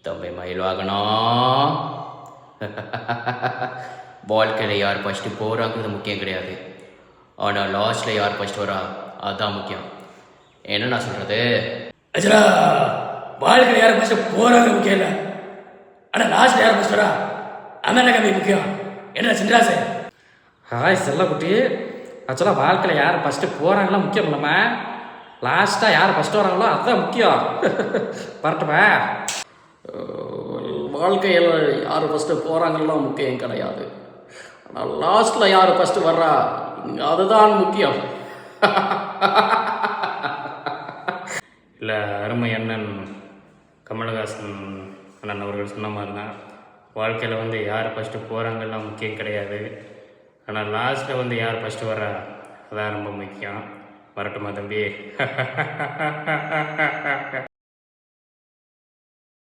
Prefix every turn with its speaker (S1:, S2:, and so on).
S1: தம்பி மயில் வாகனம். வாழ்க்கையில் யார் ஃபஸ்ட்டு போகிறாங்கிறது முக்கியம் கிடையாது, ஆனால் லாஸ்ட்டில் யார் ஃபஸ்ட்டு வரா அதுதான் முக்கியம். என்ன நான் சொல்கிறது?
S2: அஜரா, வாழ்க்கையில் யார் ஃபஸ்ட்டு போகிறாங்க முக்கியம் இல்லை, ஆனால் லாஸ்ட்டில் யார் ஃபஸ்ட் வரா அதான் கம்மி முக்கியம். என்ன சின்ராசு?
S3: ஹாய் செல்லக்குட்டி, ஆக்சுவலாக வாழ்க்கையில் யார் ஃபஸ்ட்டு போகிறாங்களோ முக்கியம் இல்லைம்மா, லாஸ்ட்டாக யார் ஃபஸ்ட்டு வராங்களோ அதுதான் முக்கியம். வரட்டுமா?
S1: வாழ்க்கையில் யார் ஃபஸ்ட்டு போகிறாங்கலாம் முக்கியம் கிடையாது, ஆனால் லாஸ்ட்டில் யார் ஃபஸ்ட்டு வர்றா அதுதான் முக்கியம்.
S3: இல்லை, அருமை அண்ணன் கமலஹாசன் அண்ணன் அவர்கள் சொன்ன மாதிரி தான், வாழ்க்கையில் வந்து யார் ஃபஸ்ட்டு போகிறாங்கலாம் முக்கியம் கிடையாது, ஆனால் லாஸ்ட்டில் வந்து யார் ஃபஸ்ட்டு வர்றா அதான் ரொம்ப முக்கியம். வரட்டுமா தம்பி?